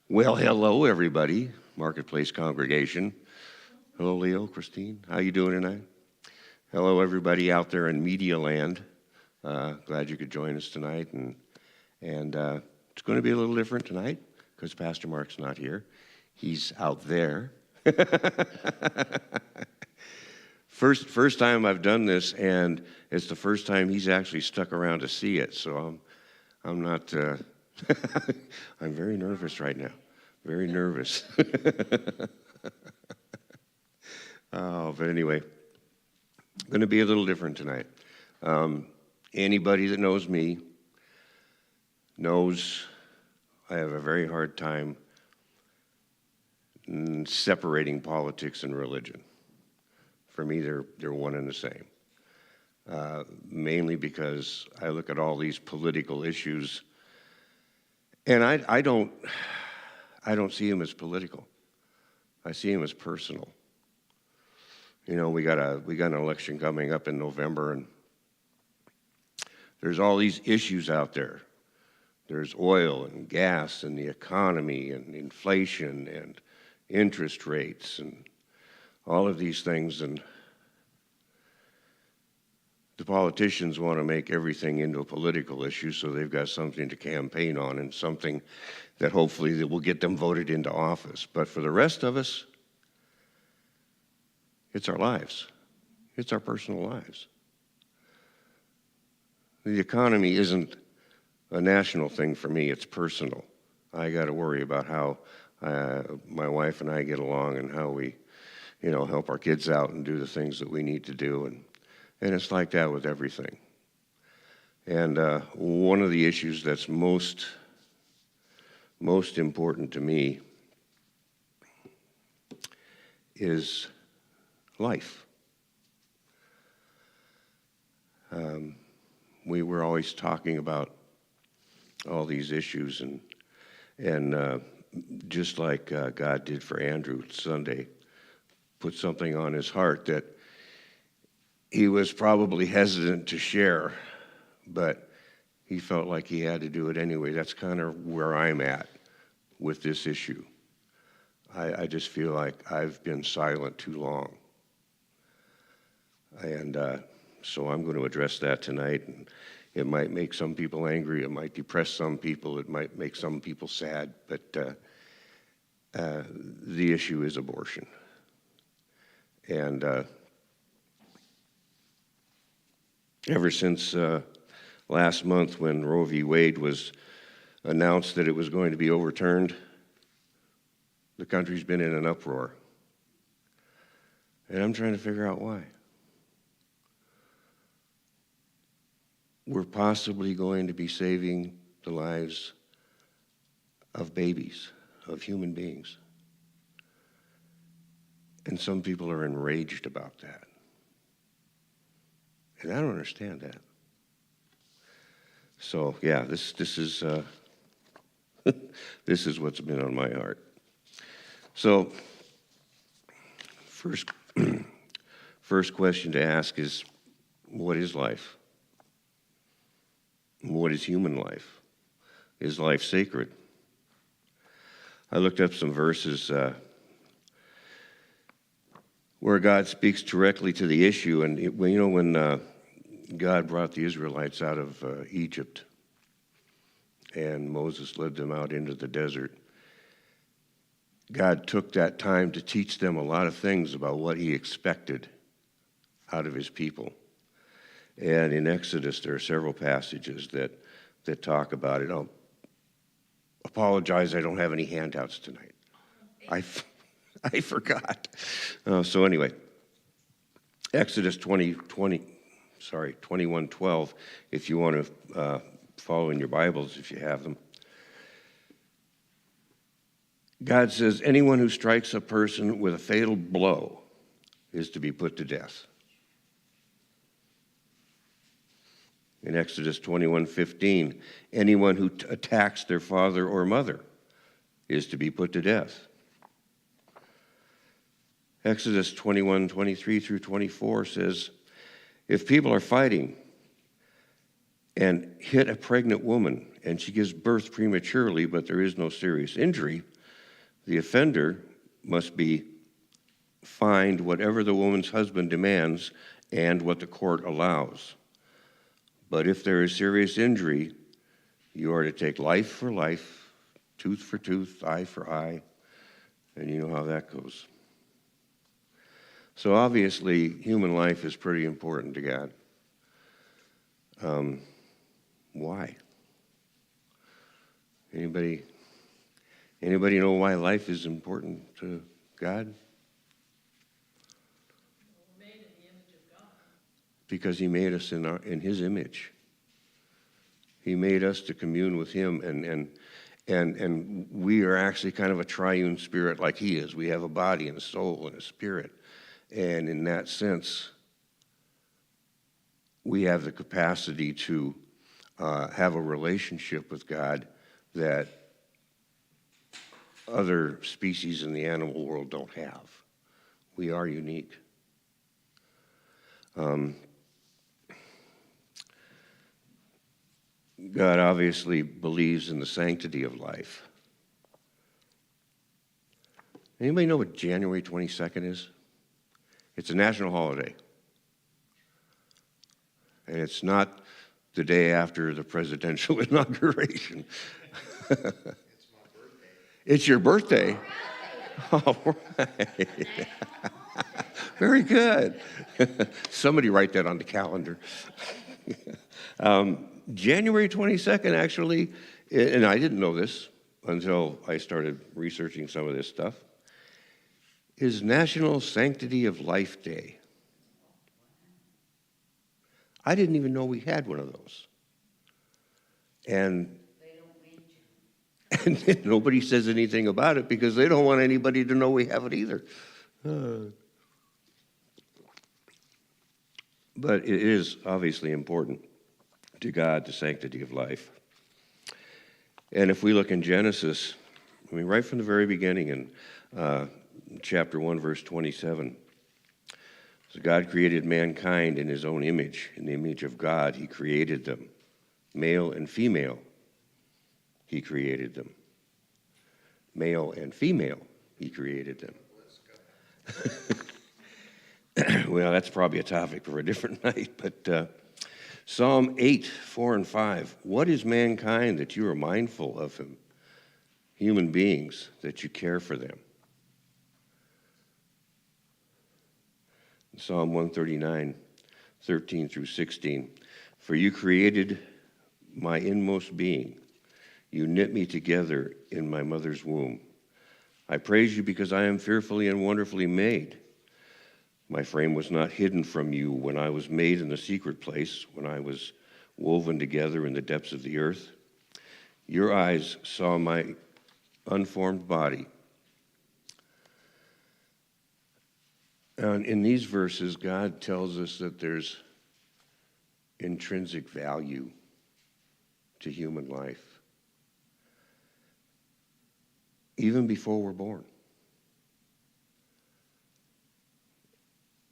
Well, hello, everybody, Marketplace congregation. Hello, Leo, Christine. How you doing tonight? Hello, everybody out there in Media Land. Glad you could join us tonight. And it's going to be a little different tonight because Pastor Mark's not here. He's out there. First time I've done this, and it's the first time he's actually stuck around to see it. So I'm not... I'm very nervous right now. Very nervous. But anyway, going to be a little different tonight. Anybody that knows me knows I have a very hard time separating politics and religion. For me, they're one and the same. Mainly because I look at all these political issues. And I don't see him as political. I see him as personal. You know, we got an election coming up in November, and there's all these issues out there. There's oil and gas and the economy and inflation and interest rates and all of these things. And the politicians want to make everything into a political issue, so they've got something to campaign on and something that hopefully that will get them voted into office. But for the rest of us, it's our lives. It's our personal lives. The economy isn't a national thing for me, it's personal. I got to worry about how my wife and I get along and how we, help our kids out and do the things that we need to do. And it's like that with everything. And one of the issues that's most important to me is life. We were always talking about all these issues, and just like God did for Andrew Sunday, put something on his heart that he was probably hesitant to share, but he felt like he had to do it anyway. That's kind of where I'm at with this issue. I just feel like I've been silent too long. And so I'm going to address that tonight. And it might make some people angry. It might depress some people. It might make some people sad. But the issue is abortion. And ever since last month when Roe v. Wade was announced that it was going to be overturned, the country's been in an uproar. And I'm trying to figure out why. We're possibly going to be saving the lives of babies, of human beings. And some people are enraged about that. And I don't understand that. So yeah, this is this is what's been on my heart. So first question to ask is, what is life? What is human life? Is life sacred? I looked up some verses where God speaks directly to the issue. And when God brought the Israelites out of Egypt and Moses led them out into the desert, God took that time to teach them a lot of things about what he expected out of his people. And in Exodus, there are several passages that talk about it. I'll apologize, I don't have any handouts tonight. I forgot. So anyway, Exodus 21:12, if you want to follow in your Bibles, if you have them. God says, anyone who strikes a person with a fatal blow is to be put to death. In Exodus 21:15, anyone who attacks their father or mother is to be put to death. Exodus 21:23 through 24 says, if people are fighting and hit a pregnant woman and she gives birth prematurely, but there is no serious injury, The offender must be fined whatever the woman's husband demands and what the court allows. But if there is serious injury, you are to take life for life, tooth for tooth, eye for eye, and you know how that goes. So obviously, human life is pretty important to God. Why? Anybody know why life is important to God? We're made in the image of God. Because he made us in his image. He made us to commune with him, and we are actually kind of a triune spirit like he is. We have a body and a soul and a spirit. And in that sense, we have the capacity to have a relationship with God that other species in the animal world don't have. We are unique. God obviously believes in the sanctity of life. Anybody know what January 22nd is? It's a national holiday. And it's not the day after the presidential inauguration. It's my birthday. It's your birthday? All right. Very good. Somebody write that on the calendar. January 22nd, actually, and I didn't know this until I started researching some of this stuff, is National Sanctity of Life Day. I didn't even know we had one of those. And They don't read you. and nobody says anything about it because they don't want anybody to know we have it either. But it is obviously important to God, the sanctity of life. And if we look in Genesis, I mean, right from the very beginning in chapter 1, verse 27, so God created mankind in his own image. In the image of God, he created them. Male and female, he created them. Male and female, he created them. Well, that's probably a topic for a different night, but Psalm 8, 4 and 5. What is mankind that you are mindful of him? Human beings, that you care for them. Psalm 139, 13 through 16. For you created my inmost being. You knit me together in my mother's womb. I praise you because I am fearfully and wonderfully made. My frame was not hidden from you when I was made in the secret place, when I was woven together in the depths of the earth. Your eyes saw my unformed body. And in these verses, God tells us that there's intrinsic value to human life, even before we're born.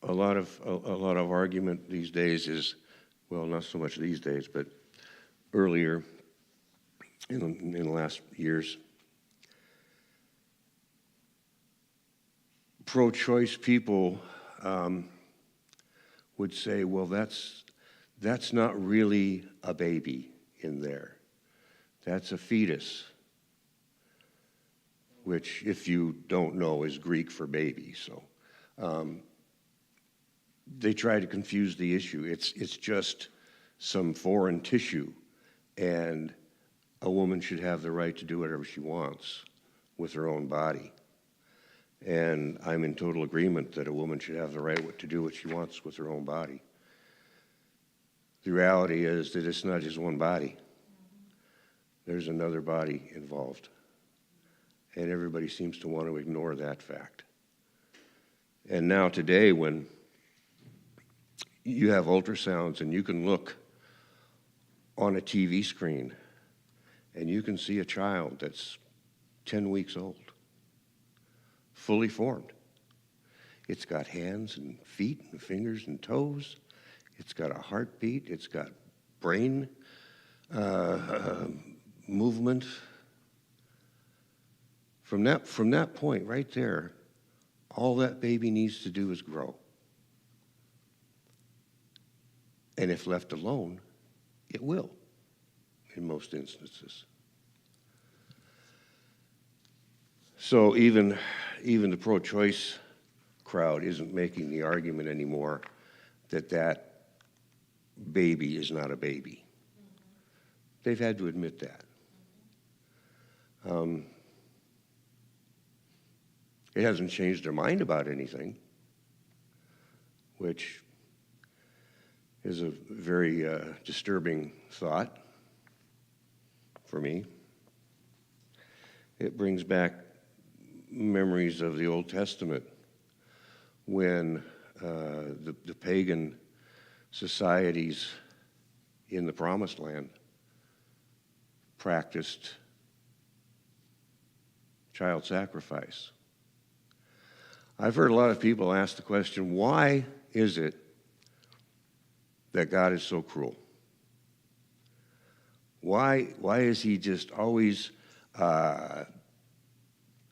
A lot of argument these days is, well, not so much these days, but earlier in the last years, pro-choice people would say, well, that's not really a baby in there. That's a fetus, which, if you don't know, is Greek for baby. So they try to confuse the issue. It's just some foreign tissue, and a woman should have the right to do whatever she wants with her own body. And I'm in total agreement that a woman should have the right to do what she wants with her own body. The reality is that it's not just one body. There's another body involved. And everybody seems to want to ignore that fact. And now today, when you have ultrasounds and you can look on a TV screen and you can see a child that's 10 weeks old, fully formed. It's got hands and feet and fingers and toes. It's got a heartbeat. It's got brain movement. From that point right there, all that baby needs to do is grow. And if left alone, it will, in most instances. So even the pro-choice crowd isn't making the argument anymore that that baby is not a baby. They've had to admit that. It hasn't changed their mind about anything, which is a very disturbing thought for me. It brings back memories of the Old Testament when the pagan societies in the Promised Land practiced child sacrifice. I've heard a lot of people ask the question, why is it that God is so cruel? Why is he just always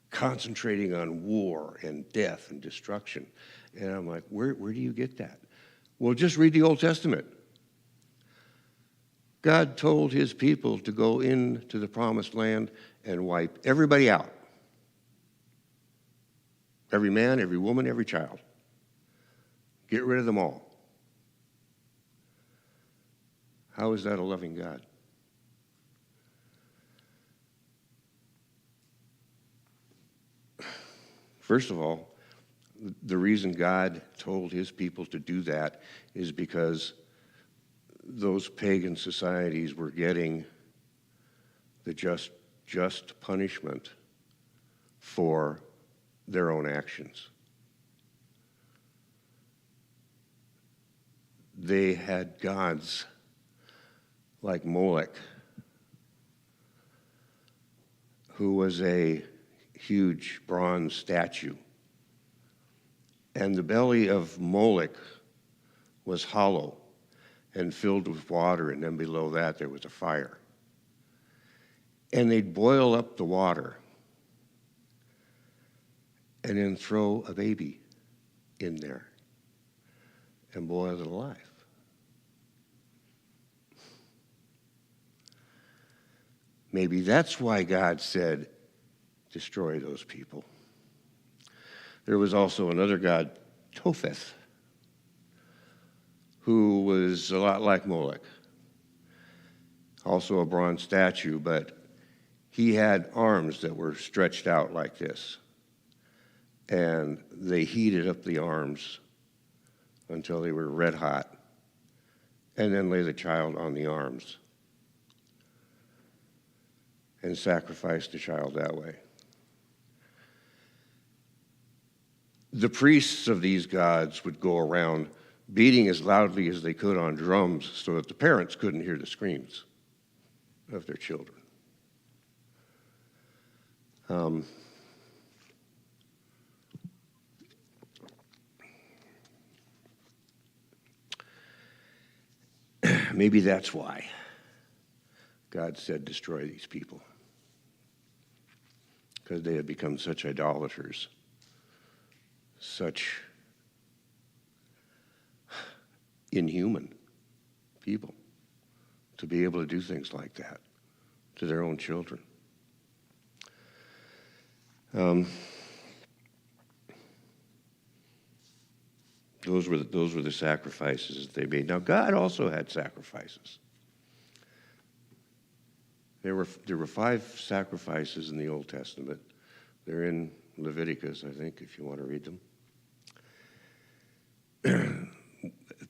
concentrating on war and death and destruction? And I'm like, where do you get that? Well, just read the Old Testament. God told his people to go into the Promised Land and wipe everybody out. Every man, every woman, every child. Get rid of them all. How is that a loving God? First of all, the reason God told his people to do that is because those pagan societies were getting the just punishment for their own actions. They had gods like Molech, who was a huge bronze statue. And the belly of Molech was hollow and filled with water, and then below that there was a fire. And they'd boil up the water and then throw a baby in there and boil it alive. Maybe that's why God said, destroy those people. There was also another god, Topheth, who was a lot like Molech, also a bronze statue, but he had arms that were stretched out like this. And they heated up the arms until they were red hot, and then lay the child on the arms and sacrificed the child that way. The priests of these gods would go around beating as loudly as they could on drums so that the parents couldn't hear the screams of their children. Maybe that's why God said, destroy these people. Because they had become such idolaters, such inhuman people to be able to do things like that to their own children. Those were the sacrifices that they made. Now, God also had sacrifices. There were 5 sacrifices in the Old Testament. They're in Leviticus, I think, if you want to read them.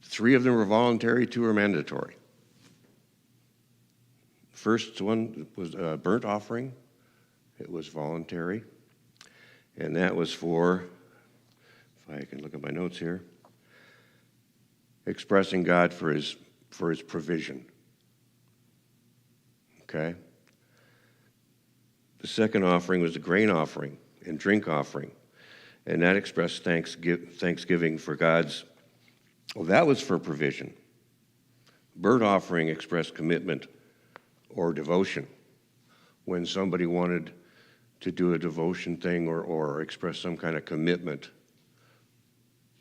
3 of them were voluntary, 2 were mandatory. First one was a burnt offering. It was voluntary. And that was for, if I can look at my notes here, expressing God for his provision. Okay? The second offering was the grain offering and drink offering. And that expressed thanksgiving for God's, well, that was for provision. Burnt offering expressed commitment or devotion when somebody wanted to do a devotion thing or express some kind of commitment,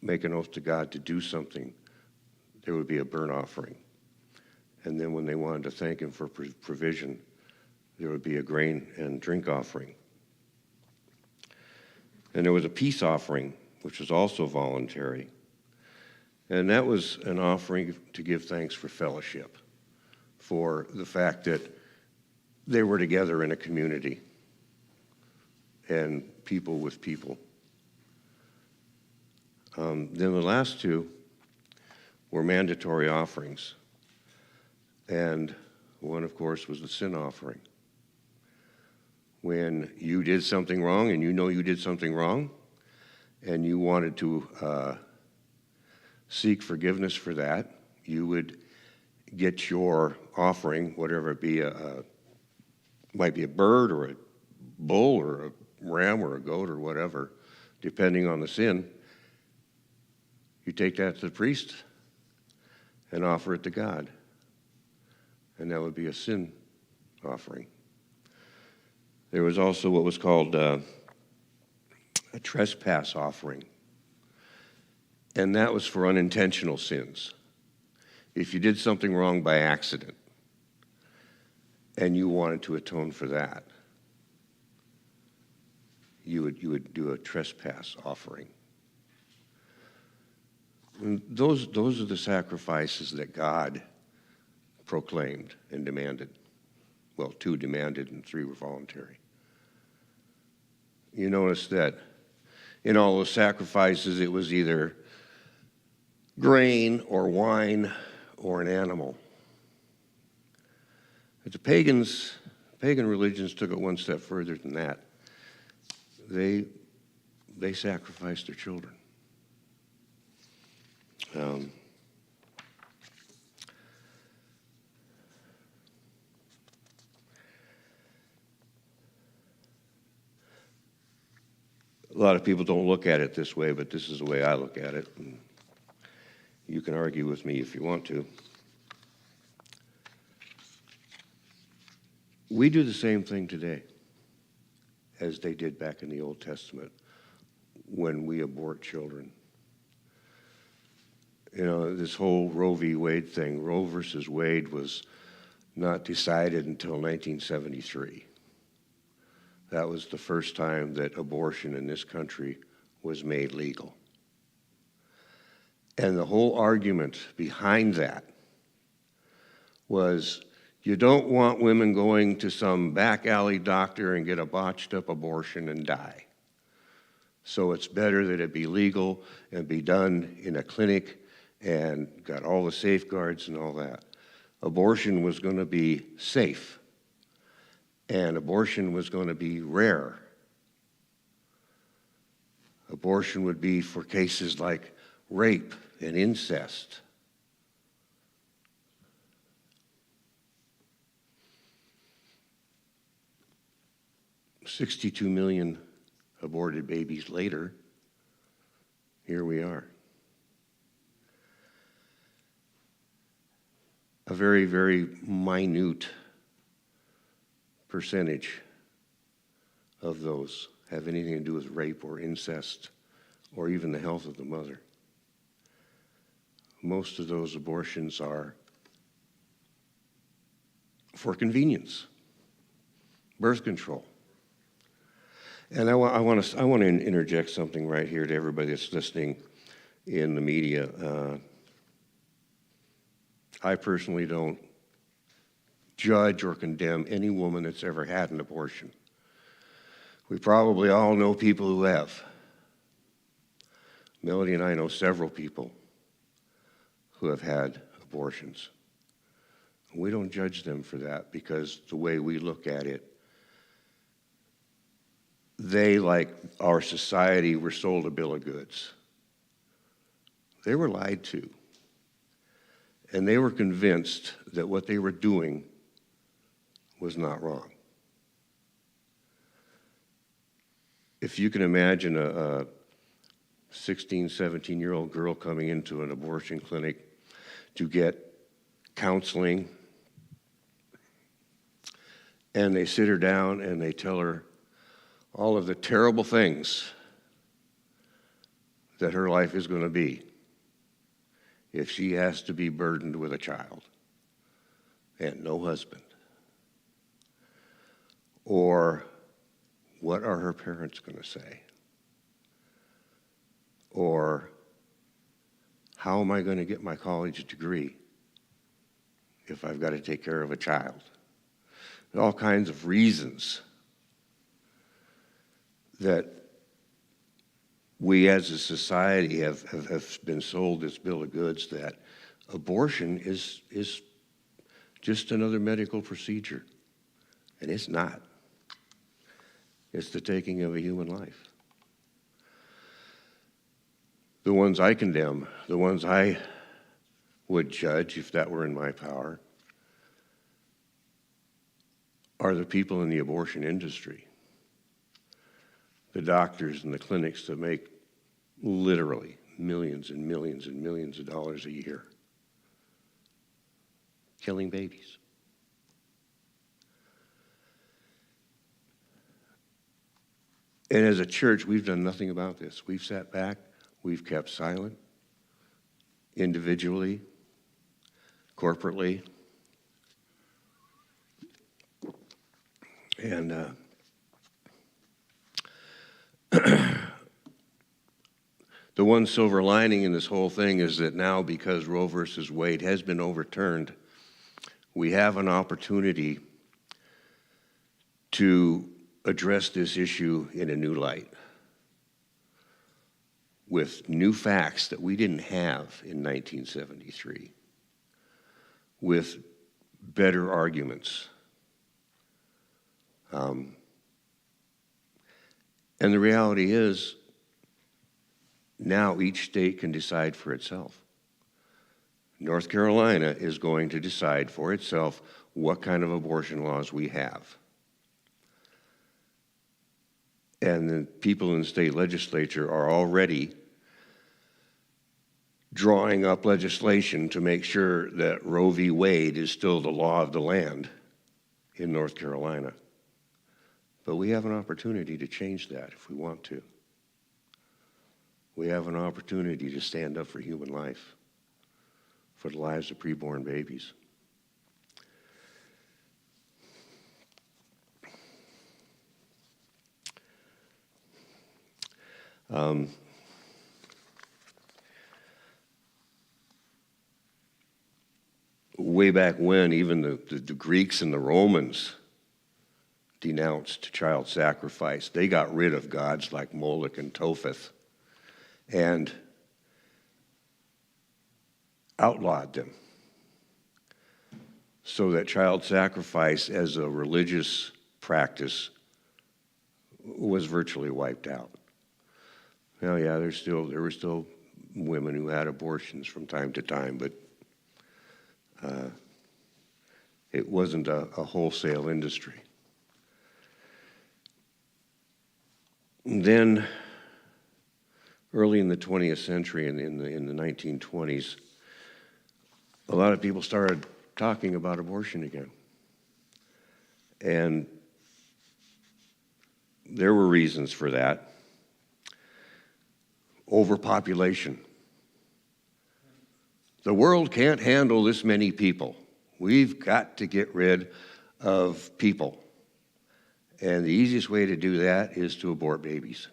make an oath to God to do something, there would be a burnt offering. And then when they wanted to thank him for provision, there would be a grain and drink offering. And there was a peace offering, which was also voluntary. And that was an offering to give thanks for fellowship, for the fact that they were together in a community and people with people. Then the last two were mandatory offerings. And one, of course, was the sin offering. When you did something wrong and you know you did something wrong and you wanted to seek forgiveness for that, you would get your offering, whatever it be, might be a bird or a bull or a ram or a goat or whatever, depending on the sin. You take that to the priest and offer it to God. And that would be a sin offering. There was also what was called a trespass offering. And that was for unintentional sins. If you did something wrong by accident and you wanted to atone for that, you would do a trespass offering. And those are the sacrifices that God proclaimed and demanded. Well, 2 demanded and 3 were voluntary. You notice that in all those sacrifices, it was either grain or wine or an animal. But the pagan religions took it one step further than that. They sacrificed their children. A lot of people don't look at it this way, but this is the way I look at it. And you can argue with me if you want to. We do the same thing today as they did back in the Old Testament when we abort children. You know, this whole Roe v. Wade thing, Roe versus Wade was not decided until 1973. That was the first time that abortion in this country was made legal. And the whole argument behind that was you don't want women going to some back alley doctor and get a botched up abortion and die. So it's better that it be legal and be done in a clinic and got all the safeguards and all that. Abortion was going to be safe, and abortion was going to be rare. Abortion would be for cases like rape and incest. $62 million aborted babies later, here we are. A very, very minute percentage of those have anything to do with rape or incest or even the health of the mother. Most of those abortions are for convenience, birth control. And I want to interject something right here to everybody that's listening in the media. I personally don't judge or condemn any woman that's ever had an abortion. We probably all know people who have. Melody and I know several people who have had abortions. We don't judge them for that because the way we look at it, they, like our society, were sold a bill of goods. They were lied to. And they were convinced that what they were doing was not wrong. If you can imagine a 16, 17-year-old girl coming into an abortion clinic to get counseling, and they sit her down and they tell her, all of the terrible things that her life is going to be if she has to be burdened with a child and no husband? Or what are her parents going to say? Or how am I going to get my college degree if I've got to take care of a child? All kinds of reasons that we as a society have been sold this bill of goods that abortion is just another medical procedure. And it's not. It's the taking of a human life. The ones I condemn, the ones I would judge if that were in my power, are the people in the abortion industry. The doctors and the clinics that make literally millions and millions and millions of dollars a year killing babies. And as a church, we've done nothing about this. We've sat back, we've kept silent, individually, corporately. And the one silver lining in this whole thing is that now, because Roe versus Wade has been overturned, we have an opportunity to address this issue in a new light with new facts that we didn't have in 1973, with better arguments. And the reality is, now each state can decide for itself. North Carolina is going to decide for itself what kind of abortion laws we have. And the people in the state legislature are already drawing up legislation to make sure that Roe v. Wade is still the law of the land in North Carolina. But we have an opportunity to change that if we want to. We have an opportunity to stand up for human life, for the lives of preborn babies. Way back when, even the Greeks and the Romans denounced child sacrifice. They got rid of gods like Moloch and Topheth and outlawed them so that child sacrifice as a religious practice was virtually wiped out. Now, yeah, there were still women who had abortions from time to time, but it wasn't a wholesale industry. And then, early in the 20th century, in the 1920s, a lot of people started talking about abortion again. And there were reasons for that. Overpopulation. The world can't handle this many people. We've got to get rid of people. And the easiest way to do that is to abort babies.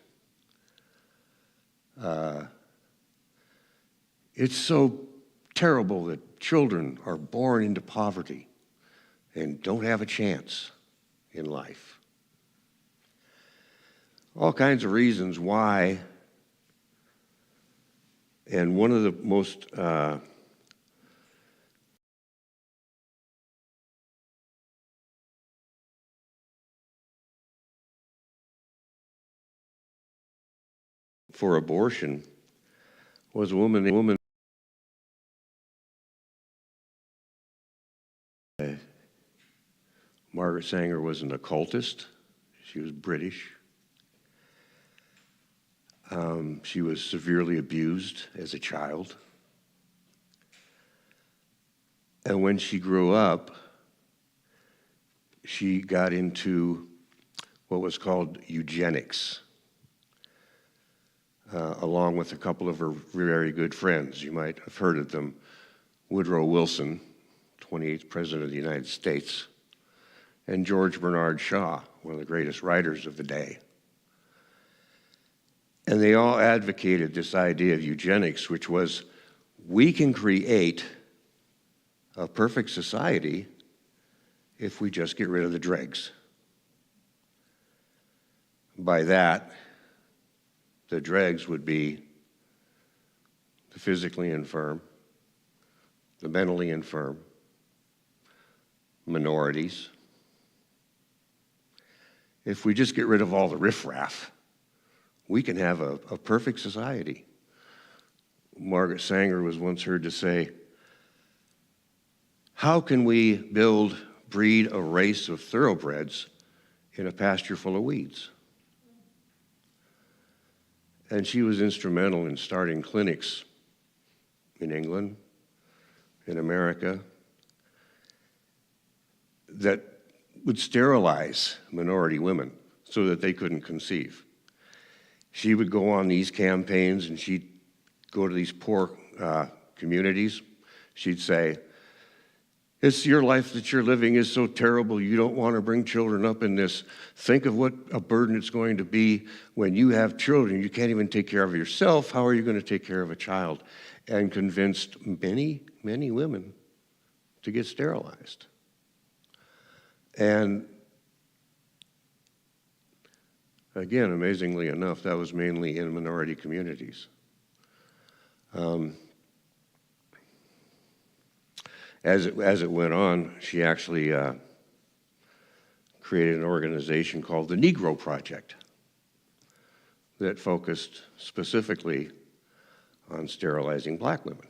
It's so terrible that children are born into poverty and don't have a chance in life. All kinds of reasons why. And one of the most for abortion was a woman. Margaret Sanger was an occultist. She was British. She was severely abused as a child. And when she grew up, she got into what was called eugenics, along with a couple of her very good friends. You might have heard of them: Woodrow Wilson, 28th President of the United States, and George Bernard Shaw, one of the greatest writers of the day. And they all advocated this idea of eugenics, which was, we can create a perfect society if we just get rid of the dregs. By that, the dregs would be the physically infirm, the mentally infirm, minorities. If we just get rid of all the riffraff, we can have a perfect society. Margaret Sanger was once heard to say, how can we breed a race of thoroughbreds in a pasture full of weeds? And she was instrumental in starting clinics in England, in America, that would sterilize minority women so that they couldn't conceive. She would go on these campaigns and she'd go to these poor communities. She'd say, it's your life that you're living is so terrible, you don't want to bring children up in this. Think of what a burden it's going to be when you have children. You can't even take care of yourself. How are you going to take care of a child? And convinced many, many women to get sterilized. And again, amazingly enough, that was mainly in minority communities. As it went on, she actually created an organization called the Negro Project that focused specifically on sterilizing black women.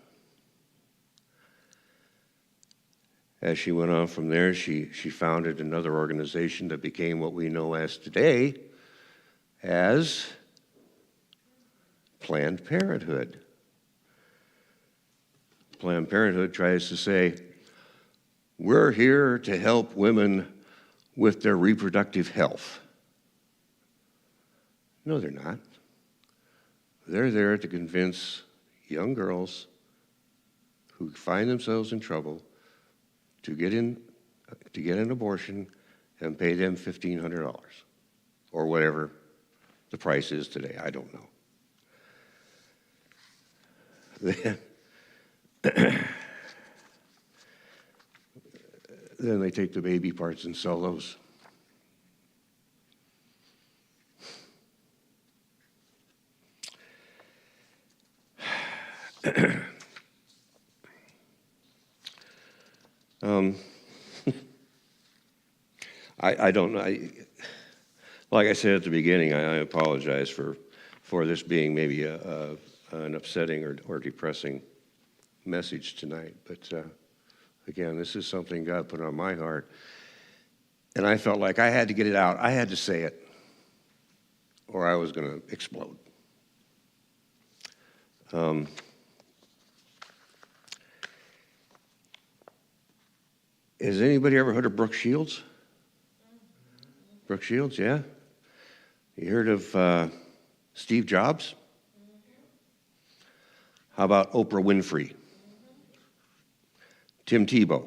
As she went on from there, she founded another organization that became what we know as today as Planned Parenthood. Planned Parenthood tries to say, we're here to help women with their reproductive health. No, they're not. They're there to convince young girls who find themselves in trouble to get an abortion and pay them $1,500 or whatever the price is today. I don't know. Then they take the baby parts and sell those. I don't know. Like I said at the beginning, I apologize for this being maybe an upsetting or depressing message tonight. But again, this is something God put on my heart. And I felt like I had to get it out. I had to say it, or I was going to explode. Has anybody ever heard of Brooke Shields? Brooke Shields, yeah? You heard of Steve Jobs? How about Oprah Winfrey? Tim Tebow?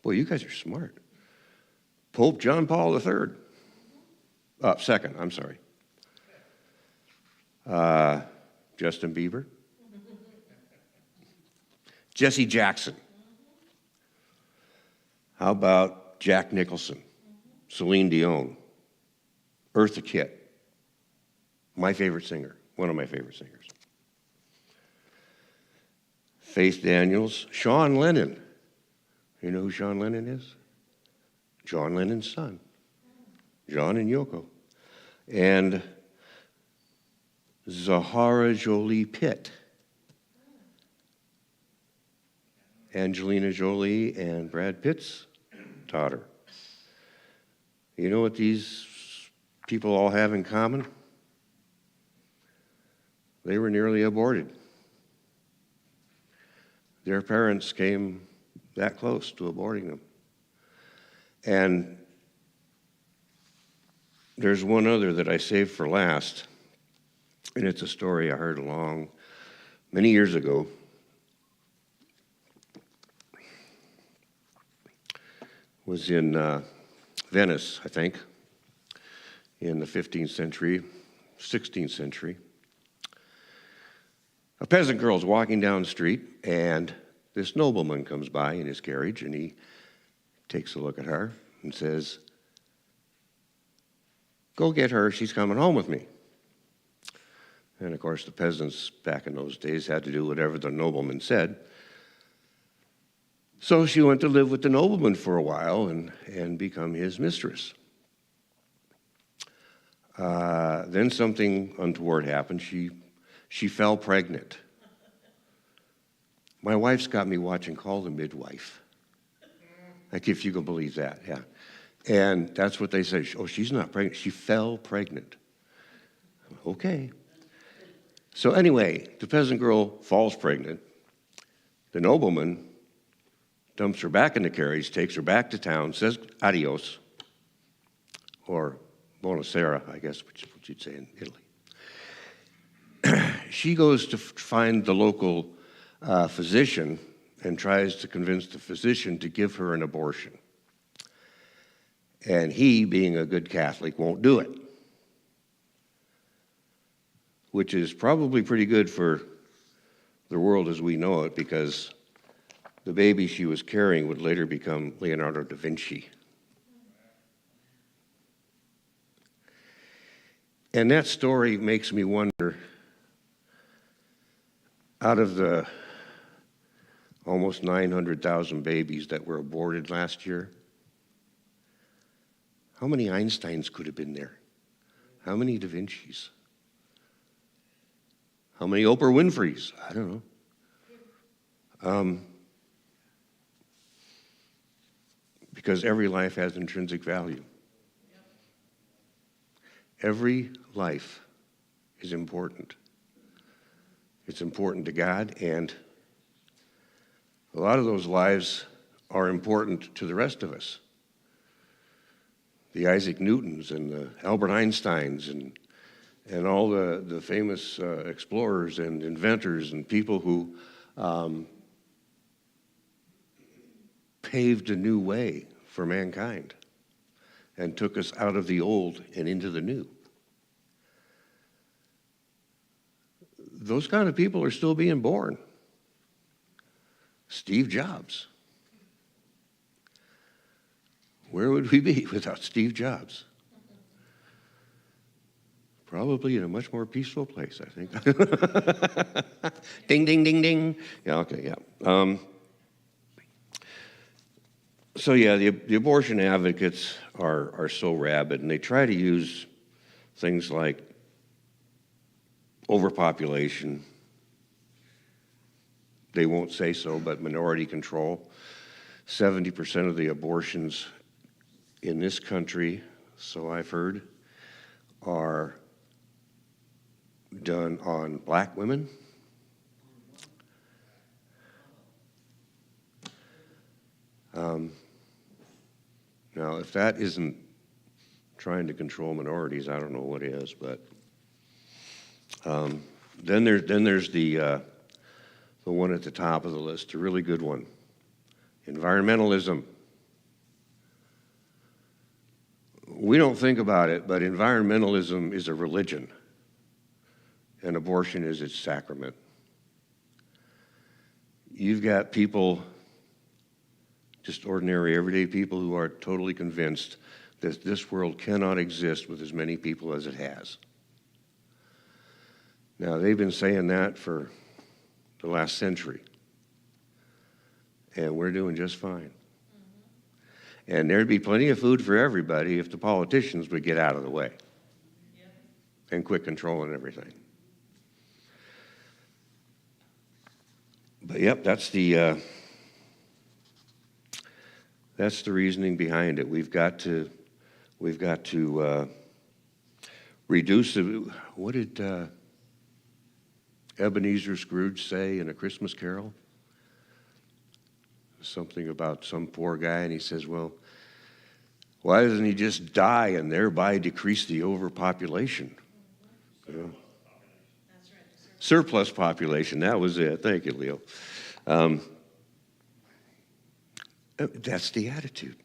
Boy, you guys are smart. Pope John Paul III. Second, I'm sorry. Justin Bieber. Jesse Jackson. How about Jack Nicholson? Celine Dion. Eartha Kitt. My favorite singer. One of my favorite singers. Faith Daniels. Sean Lennon. You know who Sean Lennon is? John Lennon's son. John and Yoko. And Zahara Jolie Pitt. Angelina Jolie and Brad Pitt's daughter. You know what these people all have in common? They were nearly aborted. Their parents came that close to aborting them. And there's one other that I saved for last, and it's a story I heard many years ago. Was in Venice, I think, in the 15th century, 16th century. A peasant girl's walking down the street, and this nobleman comes by in his carriage, and he takes a look at her and says, "Go get her, she's coming home with me." And of course, the peasants back in those days had to do whatever the nobleman said. So she went to live with the nobleman for a while and become his mistress. Then something untoward happened. She fell pregnant. My wife's got me watching Call the Midwife. Like, if you can believe that, yeah. And that's what they say. Oh, she's not pregnant. She fell pregnant. Okay. So anyway, the peasant girl falls pregnant. The nobleman dumps her back in the carriage, takes her back to town, says adios, or buonasera, I guess, which is what you'd say in Italy. She goes to find the local physician and tries to convince the physician to give her an abortion. And he, being a good Catholic, won't do it, which is probably pretty good for the world as we know it, because the baby she was carrying would later become Leonardo da Vinci. And that story makes me wonder, out of the almost 900,000 babies that were aborted last year, how many Einsteins could have been there? How many Da Vincis? How many Oprah Winfreys? I don't know. Because every life has intrinsic value. Every life is important. It's important to God, and a lot of those lives are important to the rest of us. The Isaac Newtons and the Albert Einsteins and all the famous explorers and inventors and people who paved a new way for mankind and took us out of the old and into the new. Those kind of people are still being born. Steve Jobs. Where would we be without Steve Jobs? Probably in a much more peaceful place, I think. Ding, ding, ding, ding. Yeah, okay, yeah. So yeah, the abortion advocates are so rabid, and they try to use things like overpopulation. They won't say so, but minority control. 70% of the abortions in this country, so I've heard, are done on black women. Now, if that isn't trying to control minorities, I don't know what is. But then there's the one at the top of the list, a really good one: environmentalism. We don't think about it, but environmentalism is a religion, and abortion is its sacrament. You've got people, just ordinary, everyday people, who are totally convinced that this world cannot exist with as many people as it has. Now, they've been saying that for the last century, and we're doing just fine. And there'd be plenty of food for everybody if the politicians would get out of the way and quit controlling everything. But yep, that's the reasoning behind it. We've got to reduce the. What did Ebenezer Scrooge say in A Christmas Carol? Something about some poor guy, and he says, "Well, Why doesn't he just die and thereby decrease the overpopulation? Yeah. That's right. Surplus population, that was it. Thank you, Leo. That's the attitude.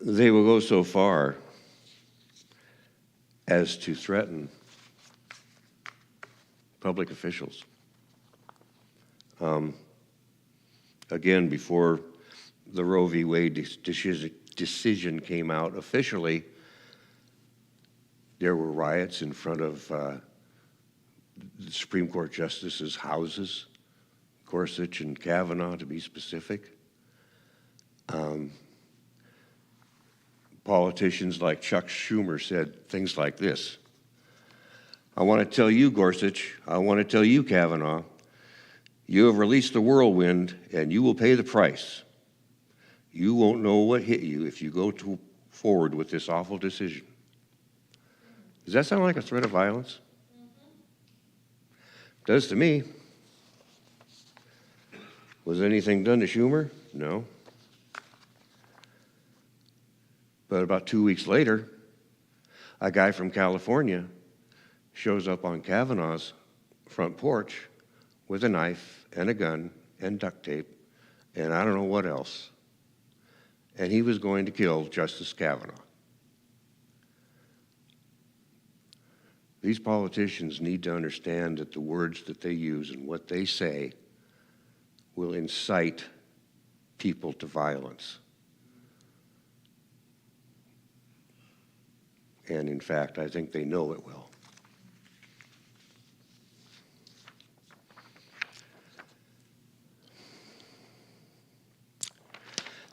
They will go so far as to threaten public officials. Again, before the Roe v. Wade decision came out officially, there were riots in front of the Supreme Court justices' houses, Gorsuch and Kavanaugh, to be specific. Politicians like Chuck Schumer said things like this: I want to tell you, Gorsuch, I want to tell you, Kavanaugh, you have released the whirlwind and you will pay the price. You won't know what hit you if you go forward with this awful decision. Does that sound like a threat of violence? It does to me. Was anything done to Schumer? No. But about 2 weeks later, a guy from California shows up on Kavanaugh's front porch with a knife and a gun and duct tape and I don't know what else. And he was going to kill Justice Kavanaugh. These politicians need to understand that the words that they use and what they say will incite people to violence. And in fact, I think they know it will.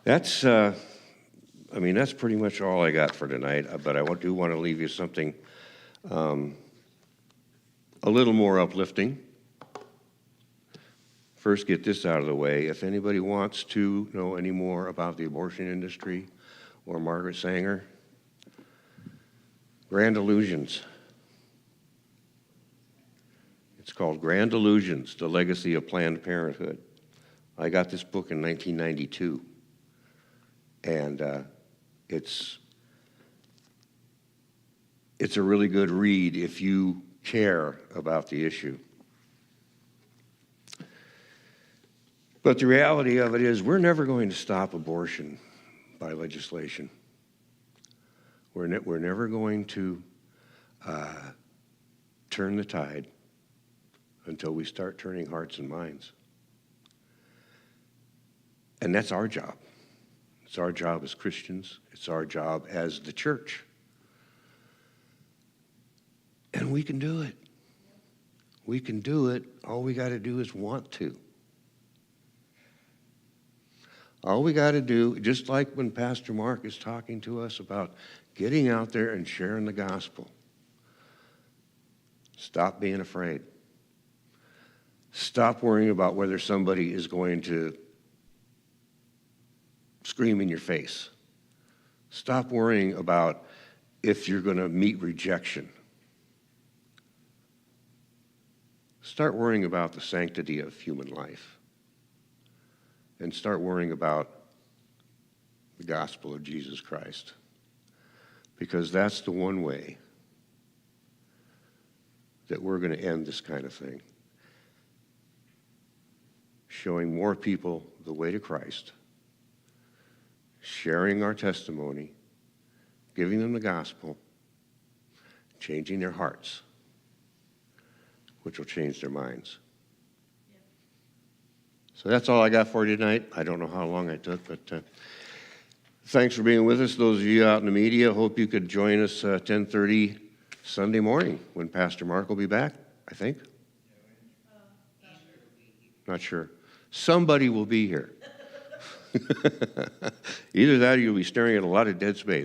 That's pretty much all I got for tonight, but I do want to leave you something a little more uplifting. First, get this out of the way. If anybody wants to know any more about the abortion industry or Margaret Sanger, Grand Illusions. It's called Grand Illusions, The Legacy of Planned Parenthood. I got this book in 1992, and it's a really good read if you care about the issue. But the reality of it is we're never going to stop abortion by legislation. We're never going to turn the tide until we start turning hearts and minds. And that's our job. It's our job as Christians. It's our job as the church. And we can do it. We can do it. All we got to do is want to. All we got to do, just like when Pastor Mark is talking to us about getting out there and sharing the gospel, stop being afraid. Stop worrying about whether somebody is going to scream in your face. Stop worrying about if you're going to meet rejection. Start worrying about the sanctity of human life. And start worrying about the gospel of Jesus Christ. Because that's the one way that we're going to end this kind of thing. Showing more people the way to Christ. Sharing our testimony. Giving them the gospel. Changing their hearts. Which will change their minds. So that's all I got for you tonight. I don't know how long I took, but thanks for being with us. Those of you out in the media, hope you could join us 10:30 Sunday morning when Pastor Mark will be back, I think. Not sure. Somebody will be here. Either that or you'll be staring at a lot of dead space.